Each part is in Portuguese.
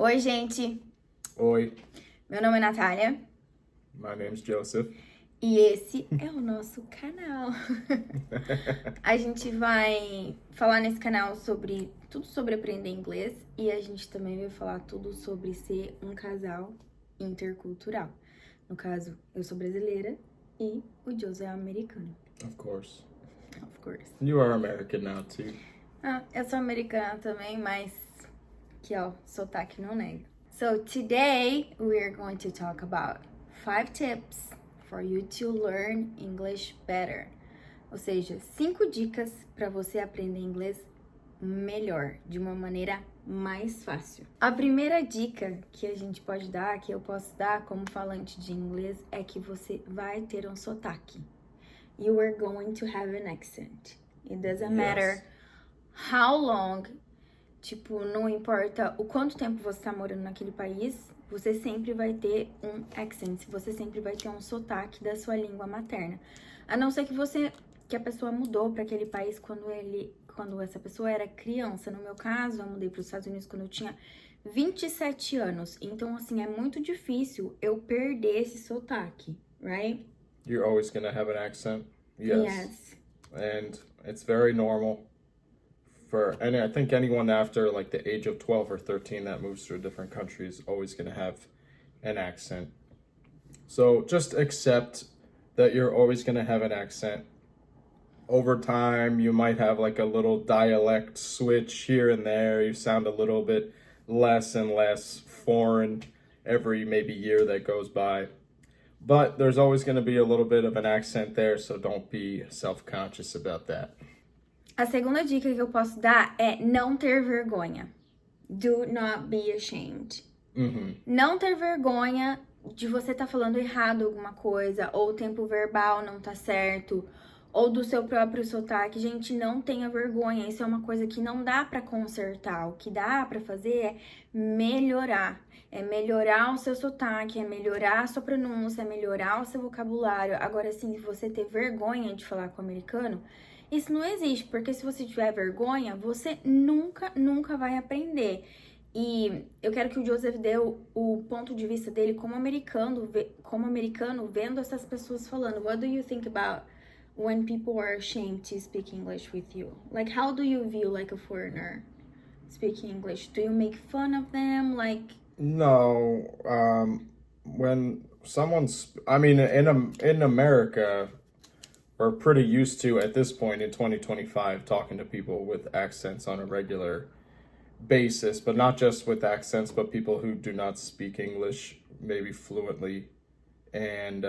Oi, gente. Oi, Meu nome é Natália my name's Joseph. e esse é o nosso canal. A gente vai falar nesse canal sobre tudo sobre aprender inglês e a gente também vai falar tudo sobre ser um casal intercultural. No caso, eu sou brasileira e o Joseph é americano. Of course. Of course. You are American now too. Eu sou americana também, mas que ó, sotaque não nega. So today we're going to talk about 5 tips for you to learn English better. Ou seja, 5 dicas para você aprender inglês melhor, de uma maneira mais fácil. A primeira dica que a gente pode dar, que eu posso dar como falante de inglês, é que você vai ter um sotaque. You are going to have an accent. It doesn't matter how long. Tipo, não importa o quanto tempo você tá morando naquele país, você sempre vai ter um accent, você sempre vai ter um sotaque da sua língua materna. A não ser que a pessoa mudou para aquele país quando essa pessoa era criança. No meu caso, eu mudei para os Estados Unidos quando eu tinha 27 anos. Então, assim, é muito difícil eu perder esse sotaque, right? You're always gonna have an accent. Yes. Yes. And it's very normal and I think anyone after like the age of 12 or 13 that moves to a different country is always gonna have an accent. So just accept that you're always gonna have an accent. Over time, you might have like a little dialect switch here and there. You sound a little bit less and less foreign every maybe year that goes by. But there's always going to be a little bit of an accent there, so don't be self-conscious about that. A segunda dica que eu posso dar é não ter vergonha. Do not be ashamed. Não ter vergonha de você estar falando errado alguma coisa, ou o tempo verbal não tá certo, ou do seu próprio sotaque. Gente, não tenha vergonha. Isso é uma coisa que não dá pra consertar. O que dá pra fazer é melhorar. É melhorar o seu sotaque, é melhorar a sua pronúncia, é melhorar o seu vocabulário. Agora, assim, se você ter vergonha de falar com o americano, isso não existe, porque se você tiver vergonha, você nunca vai aprender. E eu quero que o Joseph dê o ponto de vista dele como americano vendo essas pessoas falando. What do you think about when people are ashamed to speak English with you? Like, how do you view like a foreigner speaking English? Do you make fun of them? Like, No, when in America, we're pretty used to, at this point in 2025, talking to people with accents on a regular basis, but not just with accents, but people who do not speak English maybe fluently. And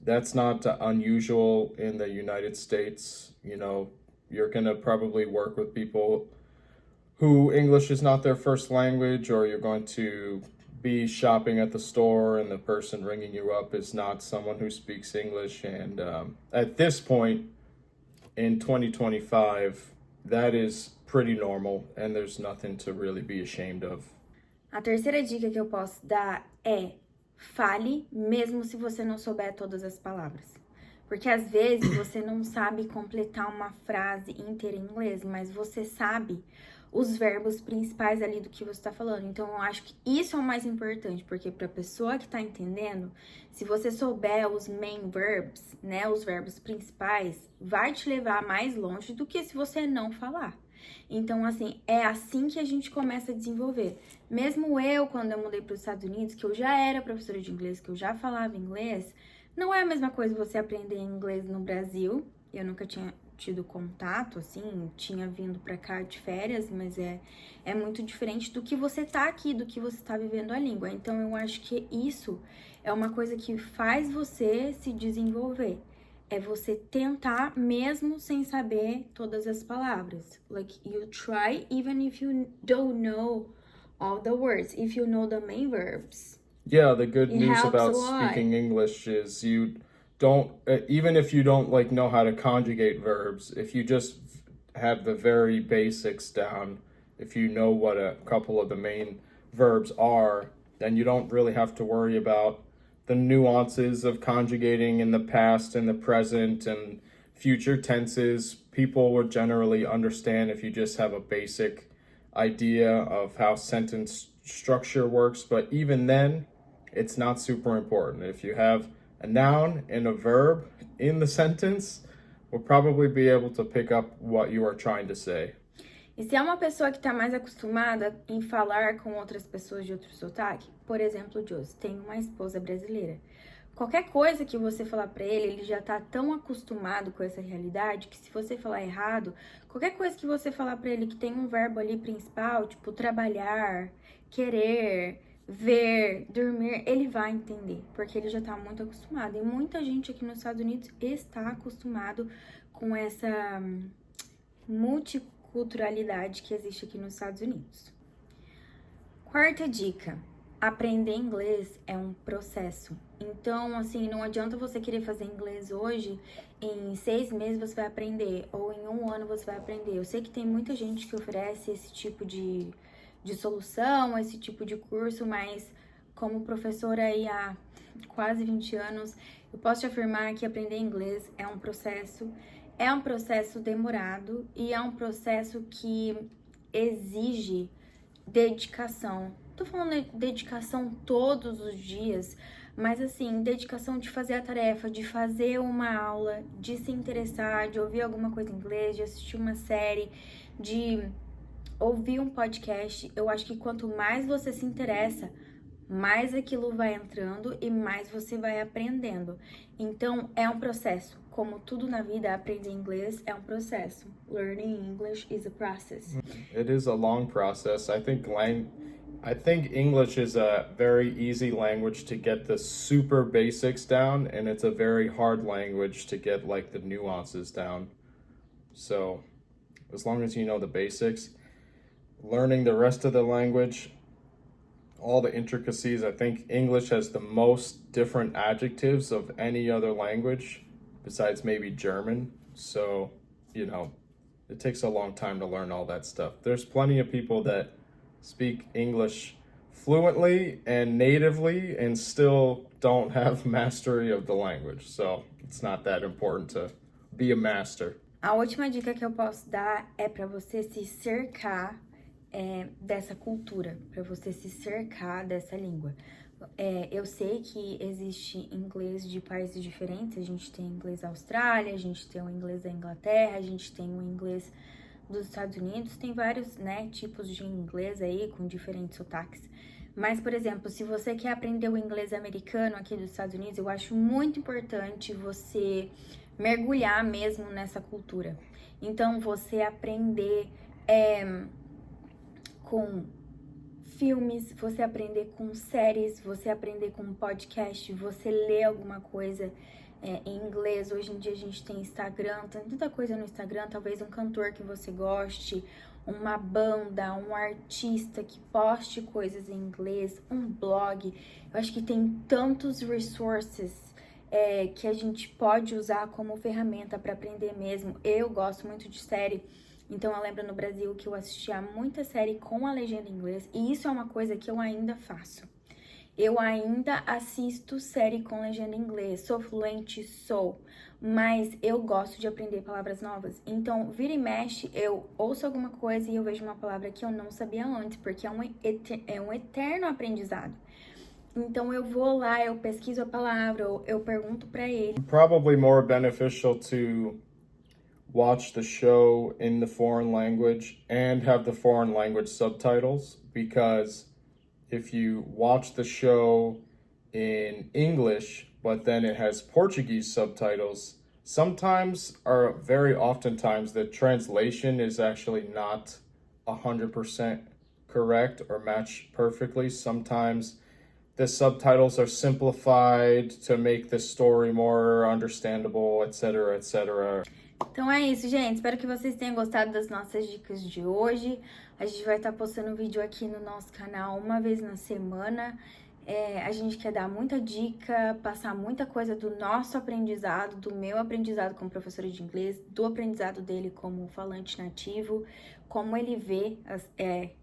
that's not unusual in the United States. You know, you're going to probably work with people who English is not their first language, or you're going to be shopping at the store and the person ringing you up is not someone who speaks English. And at this point in 2025, that is pretty normal and there's nothing to really be ashamed of. a terceira dica que eu posso dar é fale mesmo se você não souber todas as palavras. Porque às vezes você não sabe completar uma frase inteira em inglês, mas você sabe os verbos principais ali do que você está falando. Então, eu acho que isso é o mais importante, porque para a pessoa que está entendendo, se você souber os main verbs, né, os verbos principais, vai te levar mais longe do que se você não falar. Então, assim, é assim que a gente começa a desenvolver. Mesmo eu, quando eu mudei para os Estados Unidos, que eu já era professora de inglês, que eu já falava inglês, não é a mesma coisa você aprender inglês no Brasil. Eu nunca tinha tido contato, assim, tinha vindo pra cá de férias, mas é muito diferente do que você tá aqui, do que você tá vivendo a língua. Então, eu acho que isso é uma coisa que faz você se desenvolver. É você tentar mesmo sem saber todas as palavras. Like, you try even if you don't know all the words, if you know the main verbs. Yeah, the good It news helps about a lot. speaking English is you don't, even if you don't like know how to conjugate verbs, if you just have the very basics down, if you know what a couple of the main verbs are, then you don't really have to worry about the nuances of conjugating in the past and the present and future tenses. People will generally understand if you just have a basic idea of how sentence structure works, but even then, it's not super important. If you have a noun and a verb in the sentence, we'll probably be able to pick up what you are trying to say. E se é uma pessoa que está mais acostumada em falar com outras pessoas de outro sotaque, por exemplo, o Josi tem uma esposa brasileira. Qualquer coisa que você falar para ele já tá tão acostumado com essa realidade que se você falar errado, qualquer coisa que você falar para ele que tem um verbo ali principal, tipo trabalhar, querer, ver, dormir, ele vai entender, porque ele já tá muito acostumado. E muita gente aqui nos Estados Unidos está acostumado com essa multiculturalidade que existe aqui nos Estados Unidos. Quarta dica. Aprender inglês é um processo. Então, assim, não adianta você querer fazer inglês hoje, em 6 meses você vai aprender, ou em 1 ano você vai aprender. Eu sei que tem muita gente que oferece esse tipo de solução, esse tipo de curso, mas como professora aí há quase 20 anos, eu posso te afirmar que aprender inglês é um processo demorado e é um processo que exige dedicação. Tô falando de dedicação todos os dias, mas assim, dedicação de fazer a tarefa, de fazer uma aula, de se interessar, de ouvir alguma coisa em inglês, de assistir uma série, de ouvir um podcast. Eu acho que quanto mais você se interessa, mais aquilo vai entrando e mais você vai aprendendo. Então, é um processo. Como tudo na vida, aprender inglês é um processo. Learning English is a process. It is a long process. I think English is a very easy language to get the super basics down, and it's a very hard language to get like the nuances down. So, as long as you know the basics, learning the rest of the language, all the intricacies, I think English has the most different adjectives of any other language besides maybe German. So, it takes a long time to learn all that stuff. There's plenty of people that speak English fluently and natively and still don't have mastery of the language. So it's not that important to be a master. A última dica que eu posso dar é para você se cercar dessa cultura, para você se cercar dessa língua. Eu sei que existe inglês de países diferentes, a gente tem inglês da Austrália, a gente tem o inglês da Inglaterra, a gente tem o inglês dos Estados Unidos, tem vários, tipos de inglês aí com diferentes sotaques. Mas, por exemplo, se você quer aprender o inglês americano aqui dos Estados Unidos, eu acho muito importante você mergulhar mesmo nessa cultura. Então, você aprender com filmes, você aprender com séries, você aprender com podcast, você ler alguma coisa em inglês. Hoje em dia a gente tem Instagram, tem tanta coisa no Instagram, talvez um cantor que você goste, uma banda, um artista que poste coisas em inglês, um blog. Eu acho que tem tantos resources que a gente pode usar como ferramenta para aprender mesmo. Eu gosto muito de série, então eu lembro no Brasil que eu assistia muita série com a legenda em inglês, e isso é uma coisa que eu ainda faço. Eu ainda assisto série com legenda em inglês, sou fluente, mas eu gosto de aprender palavras novas. Então, vira e mexe, eu ouço alguma coisa e eu vejo uma palavra que eu não sabia antes, porque é um eterno aprendizado. Então, eu vou lá, eu pesquiso a palavra, eu pergunto pra ele. Probably more beneficial to watch the show in the foreign language and have the foreign language subtitles, because if you watch the show in English, but then it has Portuguese subtitles, sometimes, or very oftentimes, the translation is actually not 100% correct or match perfectly. Sometimes the subtitles are simplified to make the story more understandable, etc., etc. Então é isso, gente. Espero que vocês tenham gostado das nossas dicas de hoje. A gente vai estar postando vídeo aqui no nosso canal uma vez na semana. A gente quer dar muita dica, passar muita coisa do nosso aprendizado, do meu aprendizado como professora de inglês, do aprendizado dele como falante nativo, como ele vê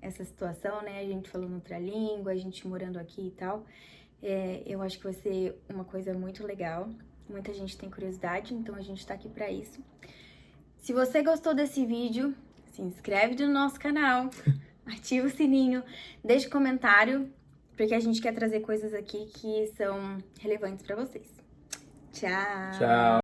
essa situação, né? A gente falando outra língua, a gente morando aqui e tal. Eu acho que vai ser uma coisa muito legal. Muita gente tem curiosidade, então a gente tá aqui pra isso. Se você gostou desse vídeo, se inscreve no nosso canal, ativa o sininho, deixa comentário, porque a gente quer trazer coisas aqui que são relevantes pra vocês. Tchau! Tchau!